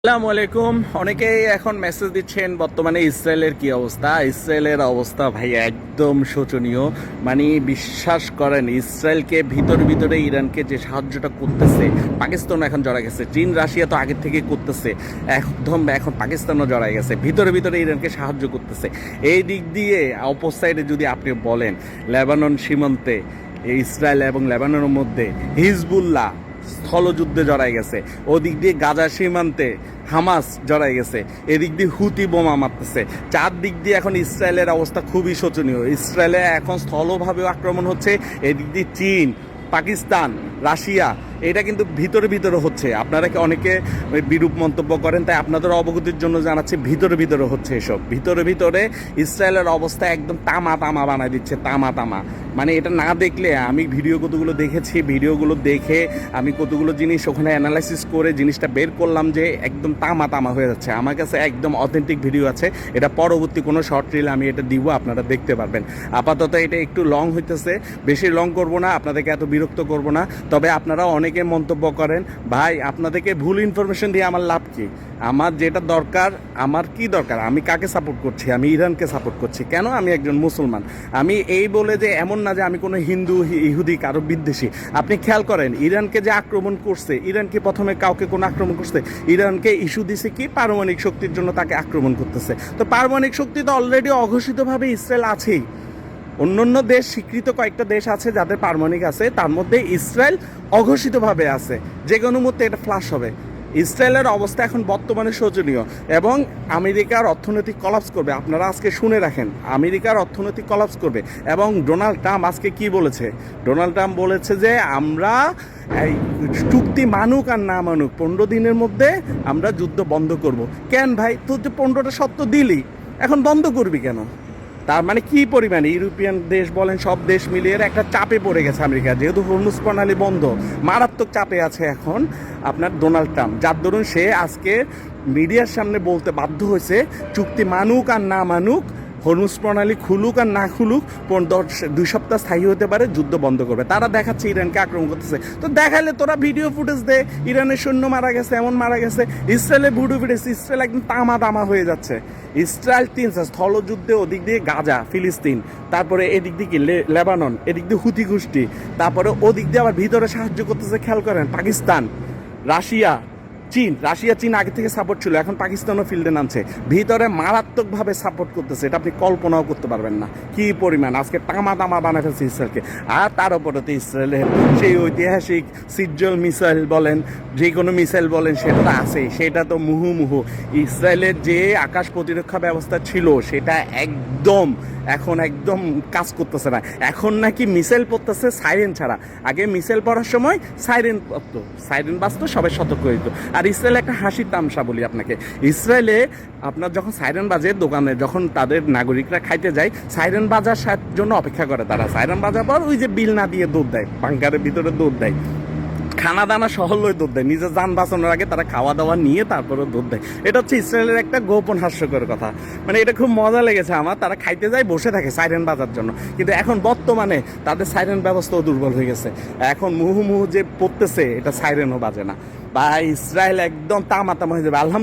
আসসালামু আলাইকুম। অনেকেই এখন মেসেজ দিচ্ছেন বর্তমানে ইসরায়েলের কি অবস্থা। ইসরায়েলের অবস্থা ভাই একদম শোচনীয়। মানে বিশ্বাস করেন, ইসরায়েলকে ভিতরে ইরানকে যে সাহায্যটা করতেছে, পাকিস্তানও এখন জড়াই গেছে। চীন রাশিয়া তো আগের থেকে করতেছে, একদম এখন পাকিস্তানও জড়াই গেছে, ভিতরে ইরানকে সাহায্য করতেছে। এই দিক দিয়ে অপর সাইডে যদি আপনি বলেন, লেবানন সীমান্তে ইসরায়েল এবং লেবাননের মধ্যে হিজবুল্লাহ স্থলযুদ্ধে জড়াই গেছে, ওদিক দিয়ে গাজা সীমান্তে হামাস জড়াই গেছে, এদিক দিয়ে হুতি বোমা মারতেছে। চারদিক দিয়ে এখন ইসরায়েলের অবস্থা খুবই শোচনীয়। ইসরায়েলে এখন স্থলভাবেও আক্রমণ হচ্ছে, এদিক দিয়ে চীন, পাকিস্তান, রাশিয়া, এটা কিন্তু ভিতরে হচ্ছে। আপনারা কি অনেকে বিরূপ মন্তব্য করেন, তাই আপনাদের অবগতির জন্য জানাচ্ছি, ভিতরে হচ্ছে এসব। ভিতরে ইসরায়েলের অবস্থা একদম তামা বানায় দিচ্ছে, তামা। মানে এটা না দেখলে, আমি কতগুলো দেখেছি, ভিডিওগুলো দেখে আমি কতগুলো জিনিস ওখানে অ্যানালাইসিস করে জিনিসটা বের করলাম যে একদম তামা হয়ে যাচ্ছে। আমার কাছে একদম অথেন্টিক ভিডিও আছে, এটা পরবর্তী কোনো শর্ট রিল আমি এটা দিব, আপনারা দেখতে পারবেন। আপাতত এটা একটু লং হইতেছে, বেশি লং করব না, আপনাদেরকে এত বিরক্ত করব না। তবে আপনারা অনেকে মন্তব্য করেন, ভাই আপনাদেরকে ভুল ইনফরমেশন দিয়ে আমার লাভ কি? আমার যেটা দরকার, আমার কি দরকার, আমি কাকে সাপোর্ট করছি? আমি ইরানকে সাপোর্ট করছি। কেন? আমি একজন মুসলমান। আমি এই বলে যে এমন না যে আমি কোনো হিন্দু ইহুদি কারো বিদ্বেষী। আপনি খেয়াল করেন, ইরানকে যে আক্রমণ করছে, ইরানকে প্রথমে কাউকে কোনো আক্রমণ করছে? ইরানকে ইস্যু দিছে কি পারমাণবিক শক্তির জন্য তাকে আক্রমণ করতেছে। তো পারমাণবিক শক্তি তো অলরেডি অঘোষিতভাবে ইসরায়েল আছেই। অন্যান্য দেশ, স্বীকৃত কয়েকটা দেশ আছে যাদের পারমাণবিক আছে, তার মধ্যে ইসরায়েল অঘোষিতভাবে আছে। যে কোনো মুহূর্তে এটা ফ্লাশ হবে। ইসরায়েলের অবস্থা এখন বর্তমানে শোচনীয় এবং আমেরিকার অর্থনৈতিক কলাপস করবে। আপনারা আজকে শুনে রাখেন, আমেরিকার অর্থনৈতিক কলাপস করবে। এবং ডোনাল্ড ট্রাম্প আজকে কি বলেছে? ডোনাল্ড ট্রাম্প বলেছে যে আমরা এই চুক্তি মানুক আর না মানুক 15 দিনের মধ্যে আমরা যুদ্ধ বন্ধ করব। কেন ভাই, তুই যে 15টা শর্ত দিলি, এখন বন্ধ করবি কেন? তার মানে কি পরিমাণে ইউরোপিয়ান দেশ বলেন, সব দেশ মিলিয়ে একটা চাপে পড়ে গেছে আমেরিকা, যেহেতু হরমুজ প্রণালী বন্ধ, মারাত্মক চাপে আছে এখন আপনার ডোনাল্ড ট্রাম্প। যার দরুন সে আজকে মিডিয়ার সামনে বলতে বাধ্য হয়েছে, চুক্তি মানুক আর না মানুক, হরমুজ প্রণালী খুলুক আর না খুলুক, 2 সপ্তাহ স্থায়ী হতে পারে, যুদ্ধ বন্ধ করবে। তারা দেখাচ্ছে ইরানকে আক্রমণ করতেছে। তো দেখালে তোরা ভিডিও ফুটেজ দে, ইরানের সৈন্য মারা গেছে, এমন মারা গেছে। ইসরায়েলের ভিডিও ফুটেজ, ইসরায়েল একদম তামা হয়ে যাচ্ছে। ইসরায়েল 3 স্থলযুদ্ধে, ওদিক দিয়ে গাজা ফিলিস্তিন, তারপরে এদিক দিয়ে লেবানন, এদিক দিয়ে হুতি গোষ্ঠী, তারপরে ওদিক দিয়ে আবার ভিতরে সাহায্য করতেছে। খেয়াল করেন, পাকিস্তান, রাশিয়া, চীন আগে থেকে সাপোর্ট ছিল, এখন পাকিস্তানও ফিল্ডে নামছে, ভিতরে মারাত্মকভাবে সাপোর্ট করতেছে। এটা আপনি কল্পনাও করতে পারবেন না কি পরিমাণ আজকে তামা বানায় ফেলছে ইসরায়েলকে। আর তার উপরে তো ইসরায়েলের সেই ঐতিহাসিক সিজ্জল মিসাইল বলেন, যে কোনো মিসাইল বলেন, সেটা তো আছেই, সেটা তো মুহুর্মুহু। ইসরায়েলের যে আকাশ প্রতিরক্ষা ব্যবস্থা ছিল, সেটা এখন একদম কাজ করতেছে না। এখন নাকি মিসাইল পড়তেছে সাইরেন ছাড়া। আগে মিসাইল পড়ার সময় সাইরেন বাজতো, সবাই সতর্ক হইতো। আর ইসরায়েলে একটা হাসির তামসা বলি আপনাকে, ইসরায়েলে আপনার যখন সাইরেন বাজে দোকানে, যখন তাদের নাগরিকরা খাইতে যায়, সাইরেন বাজার জন্য অপেক্ষা করে তারা। সাইরেন বাজার পর ওই যে বিল না দিয়ে দৌড় দেয়, বাংকারের ভিতরে দৌড় দেয়, খানা দানা সহলই দৌড় দেয়, নিজের যান বাঁচানোর আগে তারা খাওয়া দাওয়া নিয়ে তারপরে দৌড় দেয়। এটা হচ্ছে ইসরায়েলের একটা গোপন হাস্যকর কথা। মানে এটা খুব মজা লেগেছে আমার। তারা খাইতে যায়, বসে থাকে সাইরেন বাজার জন্য, কিন্তু এখন বর্তমানে তাদের সাইরেন ব্যবস্থাও দুর্বল হয়ে গেছে। এখন মুহু যে পড়তেছে, এটা সাইরেনও বাজে না। বা ইসরায়েল একদম তামা হয়ে যাবে। আলহামদুলিল্লাহ।